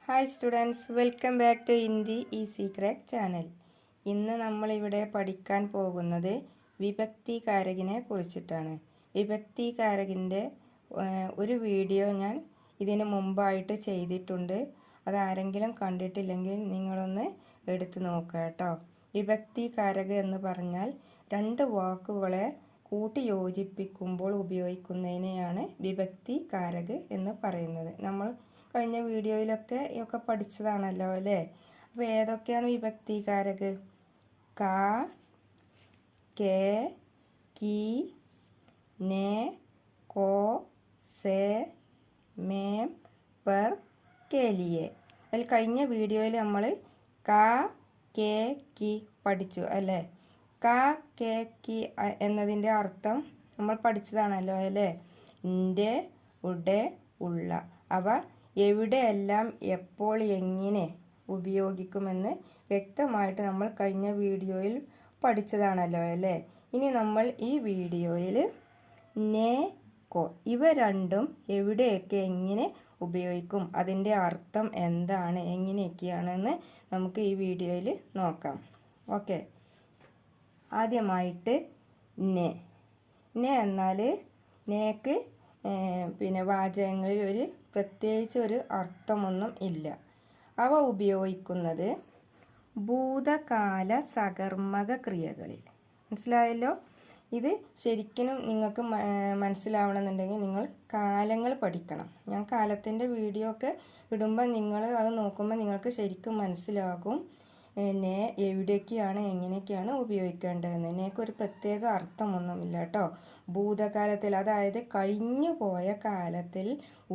Hi students, welcome back to Hindi easy crack channel. ഇന്ന് നമ്മളിവിടെ പഠിക്കാൻ പോകുന്നത് വിഭക്തികാരകിനെ കുറിച്ചിട്ടാണ്. വിഭക്തികാരകിൻ്റെ ഒരു വീഡിയോ ഞാൻ ഇതിന് മുമ്പായിട്ട് ചെയ്തിട്ടുണ്ട്. അതാരെങ്കിലും കണ്ടിട്ടില്ലെങ്കിൽ നിങ്ങളൊന്ന് എടുത്ത് നോക്കുക കേട്ടോ. വിഭക്തികാരക എന്ന് പറഞ്ഞാൽ രണ്ട് വാക്കുകളെ കൂട്ടി യോജിപ്പിക്കുമ്പോൾ ഉപയോഗിക്കുന്നതിനെയാണ് വിഭക്തികാരക് എന്ന് പറയുന്നത്. നമ്മൾ കഴിഞ്ഞ വീഡിയോയിലൊക്കെ പഠിച്ചതാണല്ലോ അല്ലേ. അപ്പോൾ ഏതൊക്കെയാണ് വിഭക്തികാരക്? ക, കെ, കി, നെ, കോ, സെ, മേം, പെർ, കെ ലിയെ. അതിൽ കഴിഞ്ഞ വീഡിയോയിൽ നമ്മൾ ക, കെ, കി പഠിച്ചു അല്ലേ. ക, കെ, കി എന്നതിൻ്റെ അർത്ഥം നമ്മൾ പഠിച്ചതാണല്ലോ അല്ലേ. ൻ്റെ, ഉടെ, ഉള്ള. അവ എവിടെയെല്ലാം എപ്പോൾ എങ്ങനെ ഉപയോഗിക്കുമെന്ന് വ്യക്തമായിട്ട് നമ്മൾ കഴിഞ്ഞ വീഡിയോയിൽ പഠിച്ചതാണല്ലോ അല്ലേ. ഇനി നമ്മൾ ഈ വീഡിയോയിൽ നെ, കോ ഇവ രണ്ടും എവിടെയൊക്കെ എങ്ങനെ ഉപയോഗിക്കും, അതിൻ്റെ അർത്ഥം എന്താണ്, എങ്ങനെയൊക്കെയാണെന്ന് നമുക്ക് ഈ വീഡിയോയിൽ നോക്കാം. ഓക്കെ, ആദ്യമായിട്ട് നെ. നെ എന്നാൽ നേക്ക് വാചകങ്ങളിൽ പ്രത്യേകിച്ച് ഒരു അർത്ഥമൊന്നും ഇല്ല. അവ ഉപയോഗിക്കുന്നത് ഭൂതകാല സകർമ്മക ക്രിയകളിൽ. മനസ്സിലായല്ലോ. ഇത് ശരിക്കും നിങ്ങൾക്ക് മനസ്സിലാവണമെന്നുണ്ടെങ്കിൽ നിങ്ങൾ കാലങ്ങൾ പഠിക്കണം. ഞാൻ കാലത്തിൻ്റെ വീഡിയോ ഒക്കെ ഇടുമ്പോൾ നിങ്ങൾ അത് നോക്കുമ്പോൾ നിങ്ങൾക്ക് ശരിക്കും മനസ്സിലാകും നെ എവിടേക്കാണ് എങ്ങനെയൊക്കെയാണ് ഉപയോഗിക്കേണ്ടതെന്ന്. നേക്കൊരു പ്രത്യേക അർത്ഥമൊന്നുമില്ല കേട്ടോ. ഭൂതകാലത്തിൽ, അതായത് കഴിഞ്ഞു പോയ കാലത്തിൽ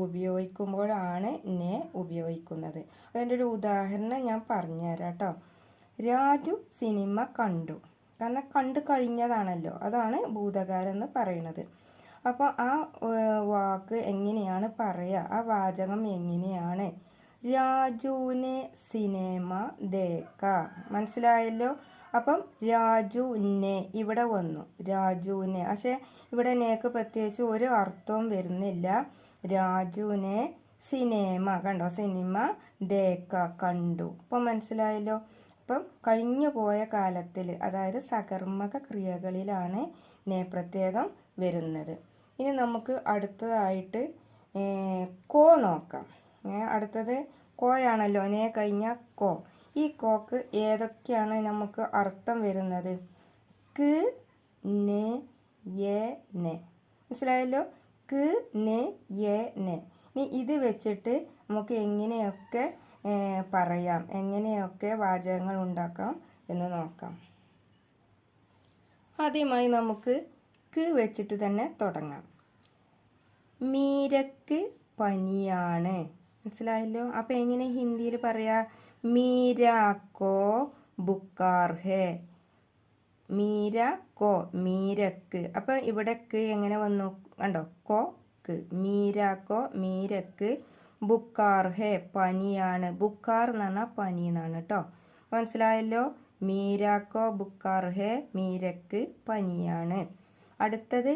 ഉപയോഗിക്കുമ്പോഴാണ് നെ ഉപയോഗിക്കുന്നത്. അതിൻ്റെ ഒരു ഉദാഹരണം ഞാൻ പറഞ്ഞുതരാം കേട്ടോ. രാജു സിനിമ കണ്ടു. കാരണം കണ്ടു കഴിഞ്ഞതാണല്ലോ, അതാണ് ഭൂതകാലം എന്ന് പറയുന്നത്. അപ്പോൾ ആ വാക്ക് എങ്ങനെയാണ് പറയുക, ആ വാചകം എങ്ങനെയാണ്? രാജുവിനെ സിനിമ ദേക്ക. മനസ്സിലായല്ലോ. അപ്പം രാജുവിനെ ഇവിടെ വന്നു, രാജുവിനെ. പക്ഷേ ഇവിടെ നേക്ക് പ്രത്യേകിച്ച് ഒരു അർത്ഥവും വരുന്നില്ല. രാജുവിനെ സിനിമ കണ്ടോ, സിനിമ ദേക്ക കണ്ടു. അപ്പം മനസ്സിലായല്ലോ. അപ്പം കഴിഞ്ഞു പോയ കാലത്തിൽ, അതായത് സകർമ്മക ക്രിയകളിലാണ് നേ പ്രത്യേകം വരുന്നത്. ഇനി നമുക്ക് അടുത്തതായിട്ട് കോ നോക്കാം. അടുത്തത് കോയാണല്ലോ. നേ കഴിഞ്ഞ കോ. ഈ കോക്ക് ഏതൊക്കെയാണ് നമുക്ക് അർത്ഥം വരുന്നത്? ക്, ന്, യെ, നെ. മനസ്സിലായല്ലോ. ക്, ന്, യെ, നെ. ഇനി ഇത് വെച്ചിട്ട് നമുക്ക് എങ്ങനെയൊക്കെ പറയാം, എങ്ങനെയൊക്കെ വാചകങ്ങൾ ഉണ്ടാക്കാം എന്ന് നോക്കാം. ആദ്യമായി നമുക്ക് ക് വെച്ചിട്ട് തന്നെ തുടങ്ങാം. മീരക്ക് പനിയാണ്. മനസ്സിലായല്ലോ. അപ്പോൾ എങ്ങനെ ഹിന്ദിയിൽ പറയാ? മീരാക്കോ ബുക്കാർ ഹേ. മീരാക്കോ, മീരക്ക്. അപ്പോൾ ഇവിടെ ക്ക് എങ്ങനെ വന്നു കണ്ടോ, കോ ക്ക്. മീരാക്കോ, മീരക്ക്. ബുക്കാർ ഹേ, പനിയാണ്. ബുക്കാർ എന്ന് പറഞ്ഞാൽ പനി എന്നാണ് കേട്ടോ. മനസ്സിലായല്ലോ. മീരാക്കോ ബുക്കാർ ഹേ, മീരക്ക് പനിയാണ്. അടുത്തത്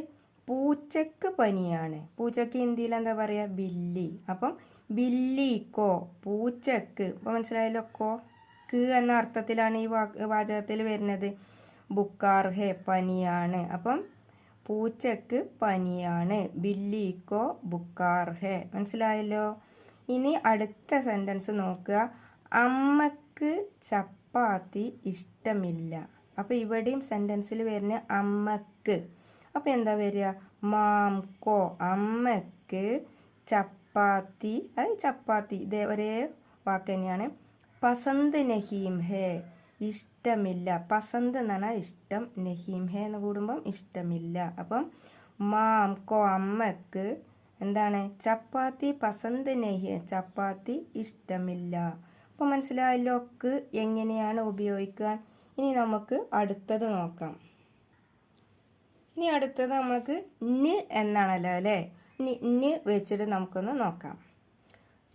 പൂച്ചക്ക് പനിയാണ്. പൂച്ചക്ക് ഹിന്ദിയിൽ എന്താ പറയുക? ബില്ലി. അപ്പം ബില്ലിക്കോ, പൂച്ചക്ക്. അപ്പോൾ മനസ്സിലായല്ലോ. കോ ക്ക് എന്ന അർത്ഥത്തിലാണ് ഈ വാചകത്തിൽ വരുന്നത്. ബുക്കാർ ഹേ, പനിയാണ്. അപ്പം പൂച്ചക്ക് പനിയാണ്. ബില്ലിക്കോ ബുക്കാർ ഹേ. മനസ്സിലായല്ലോ. ഇനി അടുത്ത സെൻറ്റൻസ് നോക്കുക. അമ്മക്ക് ചപ്പാത്തി ഇഷ്ടമില്ല. അപ്പോൾ ഇവിടെയും സെൻറ്റൻസിൽ വരുന്ന അമ്മക്ക്. അപ്പോൾ എന്താ വരിക? മാം കോ, അമ്മക്ക് ചപ്പാത്തി. അത് ചപ്പാത്തി ഇതേ ഒരേ വാക്ക് തന്നെയാണ്. പസന്ത് നഹീം ഹേ, ഇഷ്ടമില്ല. പസന്ത് എന്ന് പറഞ്ഞാൽ ഇഷ്ടം, നഹീം ഹേ എന്ന് കൂടുമ്പം ഇഷ്ടമില്ല. അപ്പം മാം കോ, അമ്മക്ക് എന്താണ്? ചപ്പാത്തി പസന്ത് നഹി, ചപ്പാത്തി ഇഷ്ടമില്ല. അപ്പോൾ മനസ്സിലായല്ലോ ക്ക് എങ്ങനെയാണ് ഉപയോഗിക്കാൻ. ഇനി നമുക്ക് അടുത്തത് നോക്കാം. ഇനി അടുത്തത് നമുക്ക് ന് എന്നാണല്ലോ അല്ലേ. ന് വെച്ചിട്ട് നമുക്കൊന്ന് നോക്കാം.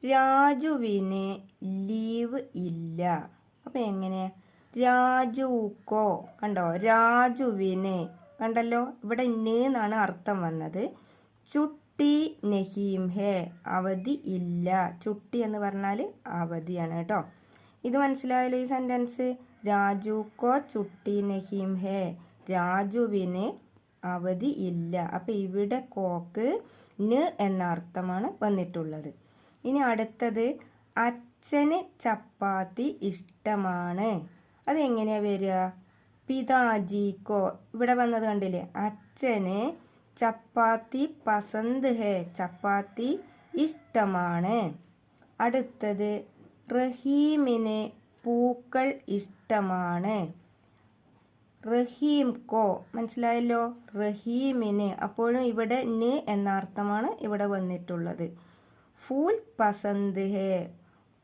രാജുവിന് ലീവ് ഇല്ല. അപ്പം എങ്ങനെ? രാജുക്കോ കണ്ടോ, രാജുവിന് കണ്ടല്ലോ. ഇവിടെ ന് എന്നാണ് അർത്ഥം വന്നത്. ചുട്ടി ചുട്ടി നഹീം ഹേ, അവധി ഇല്ല. ചുട്ടി എന്ന് പറഞ്ഞാൽ അവധിയാണ് കേട്ടോ. ഇത് മനസ്സിലായല്ലോ ഈ സെൻറ്റൻസ്. രാജു കോ ചുട്ടി നഹീം ഹേ, രാജുവിന് അവധി ഇല്ല. അപ്പം ഇവിടെ കോക്ക് ന് എന്ന അർത്ഥമാണ് വന്നിട്ടുള്ളത്. ഇനി അടുത്തത് അച്ഛന് ചപ്പാത്തി ഇഷ്ടമാണ്. അതെങ്ങനെയാണ് വരിക? പിതാജിക്കോ, ഇവിടെ വന്നത് കണ്ടില്ലേ, അച്ഛന് ചപ്പാത്തി പസന്ത് ഹേ, ചപ്പാത്തി ഇഷ്ടമാണ്. അടുത്തത് റഹീമിന് പൂക്കൾ ഇഷ്ടമാണ്. റഹീം കോ, മനസ്സിലായല്ലോ, റഹീമിന്. അപ്പോഴും ഇവിടെ ന് എന്ന അർത്ഥമാണ് ഇവിടെ വന്നിട്ടുള്ളത്. ഫൂൽ പസന്ത് ഹേ,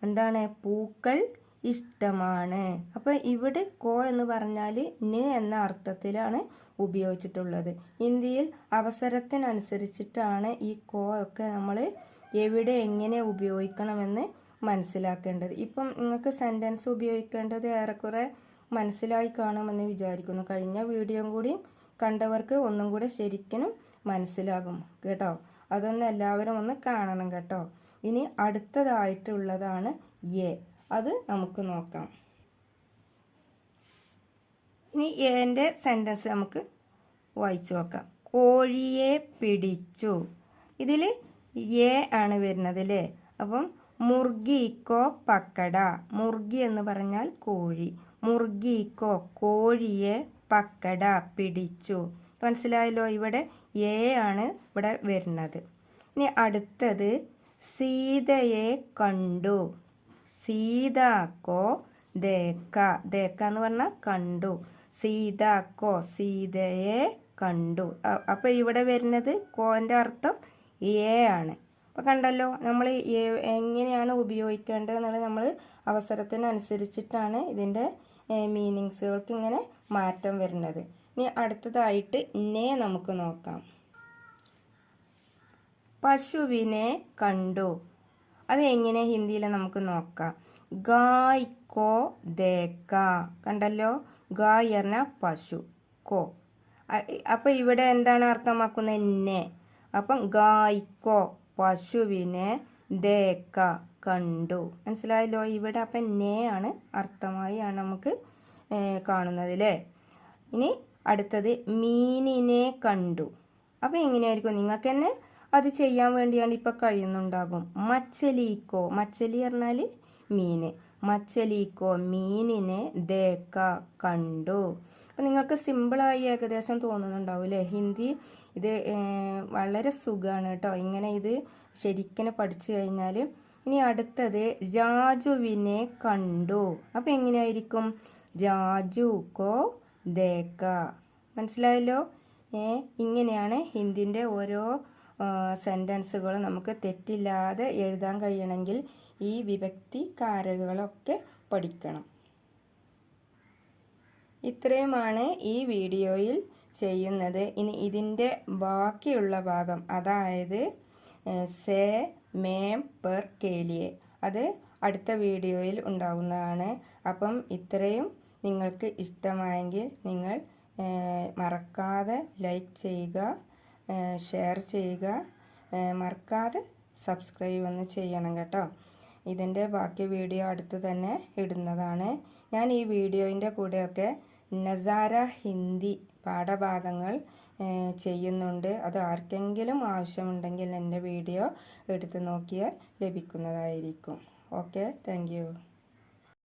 എന്താണ്, പൂക്കൾ ഇഷ്ടമാണ്. അപ്പോൾ ഇവിടെ കോ എന്ന് പറഞ്ഞാൽ ന് എന്ന അർത്ഥത്തിലാണ് ഉപയോഗിച്ചിട്ടുള്ളത്. ഹിന്ദിയിൽ അവസരത്തിനനുസരിച്ചിട്ടാണ് ഈ കോ ഒക്കെ നമ്മൾ എവിടെ എങ്ങനെ ഉപയോഗിക്കണമെന്ന് മനസ്സിലാക്കേണ്ടത്. ഇപ്പം നിങ്ങൾക്ക് സെൻറ്റൻസ് ഉപയോഗിക്കേണ്ടത് ഏറെക്കുറെ മനസ്സിലായി കാണുമെന്ന് വിചാരിക്കുന്നു. കഴിഞ്ഞ വീഡിയോയും കൂടി കണ്ടവർക്ക് ഒന്നും കൂടെ ശരിക്കും മനസ്സിലാകും കേട്ടോ. അതൊന്ന് എല്ലാവരും ഒന്ന് കാണണം കേട്ടോ. ഇനി അടുത്തതായിട്ടുള്ളതാണ് എ, അത് നമുക്ക് നോക്കാം. ഇനി എൻ്റെ സെൻറ്റൻസ് നമുക്ക് വായിച്ചു നോക്കാം. കോഴിയെ പിടിച്ചു. ഇതിൽ എ ആണ് വരുന്നത് അല്ലേ. അപ്പം മുർഗിക്കോ പക്കട, മുർഗി എന്ന് പറഞ്ഞാൽ കോഴി, മുർഗിക്കോ കോഴിയെ പക്കട പിടിച്ചു. മനസ്സിലായല്ലോ, ഇവിടെ എ ആണ് ഇവിടെ വരുന്നത്. ഇനി അടുത്തത് സീതയെ കണ്ടു. സീതാക്കോ ദേക്ക, ദേക്ക എന്ന് പറഞ്ഞാൽ കണ്ടു. സീതാക്കോ സീതയെ കണ്ടു. അപ്പോൾ ഇവിടെ വരുന്നത് കോൻ്റെ അർത്ഥം എ ആണ്. അപ്പോൾ കണ്ടല്ലോ, നമ്മൾ എങ്ങനെയാണ് ഉപയോഗിക്കേണ്ടത് എന്നുള്ളത് നമ്മൾ അവസരത്തിനനുസരിച്ചിട്ടാണ് ഇതിൻ്റെ മീനിങ്സുകൾക്ക് ഇങ്ങനെ മാറ്റം വരുന്നത്. ഇനി അടുത്തതായിട്ട് നെ നമുക്ക് നോക്കാം. പശുവിനെ കണ്ടു. അത് എങ്ങനെ ഹിന്ദിയിൽ നമുക്ക് നോക്കാം. ഗായ് കോ ദേക്ക, കണ്ടല്ലോ, ഗായ് പറഞ്ഞ പശു, കോ. അപ്പം ഇവിടെ എന്താണ് അർത്ഥമാക്കുന്നത്? നെ. അപ്പം ഗായ് കോ പശുവിനെ ദേക്ക കണ്ടു. മനസ്സിലായല്ലോ, ഇവിടെ അപ്പം നെ ആണ് അർത്ഥമായി ആണ് നമുക്ക് കാണുന്നത് അല്ലേ. ഇനി അടുത്തത് മീനിനെ കണ്ടു. അപ്പം എങ്ങനെയായിരിക്കും? നിങ്ങൾക്ക് തന്നെ അത് ചെയ്യാൻ വേണ്ടിയാണ് ഇപ്പോൾ കഴിയുന്നുണ്ടാകും. മച്ചലിക്കോ, മച്ചലി പറഞ്ഞാൽ മീന്, മച്ചലിക്കോ മീനിനെ ദേക്ക കണ്ടു. അപ്പം നിങ്ങൾക്ക് സിമ്പിളായി ഏകദേശം തോന്നുന്നുണ്ടാവും അല്ലേ. ഹിന്ദി ഇത് വളരെ സുഖമാണ് കേട്ടോ, ഇങ്ങനെ ഇത് ശരിക്കും പഠിച്ചു കഴിഞ്ഞാൽ. ഇനി അടുത്തത് രാജുവിനെ കണ്ടു. അപ്പം എങ്ങനെയായിരിക്കും? രാജു കോ ദേക്ക. മനസ്സിലായല്ലോ. ഇങ്ങനെയാണ് ഹിന്ദിൻ്റെ ഓരോ സെൻറ്റൻസുകളും നമുക്ക് തെറ്റില്ലാതെ എഴുതാൻ കഴിയണമെങ്കിൽ ഈ വിഭക്തി കാരകളൊക്കെ പഠിക്കണം. ഇത്രയുമാണ് ഈ വീഡിയോയിൽ ചെയ്യുന്നത്. ഇനി ഇതിൻ്റെ ബാക്കിയുള്ള ഭാഗം, അതായത് സേ മേം പെർ കേലിയെ, അത് അടുത്ത വീഡിയോയിൽ ഉണ്ടാവുന്നതാണ്. അപ്പം ഇത്രയും നിങ്ങൾക്ക് ഇഷ്ടമായെങ്കിൽ നിങ്ങൾ മറക്കാതെ ലൈക്ക് ചെയ്യുക, ഷെയർ ചെയ്യുക, മറക്കാതെ സബ്സ്ക്രൈബ് ഒന്ന് ചെയ്യണം കേട്ടോ. ഇതിൻ്റെ ബാക്കി വീഡിയോ അടുത്ത് തന്നെ ഇടുന്നതാണ്. ഞാൻ ഈ വീഡിയോൻ്റെ കൂടെയൊക്കെ നസാര ഹിന്ദി പാഠഭാഗങ്ങൾ ചെയ്യുന്നുണ്ട്. അത് ആർക്കെങ്കിലും ആവശ്യമുണ്ടെങ്കിൽ എൻ്റെ വീഡിയോ എടുത്ത് നോക്കിയാൽ ലഭിക്കുന്നതായിരിക്കും. Okay, thank you.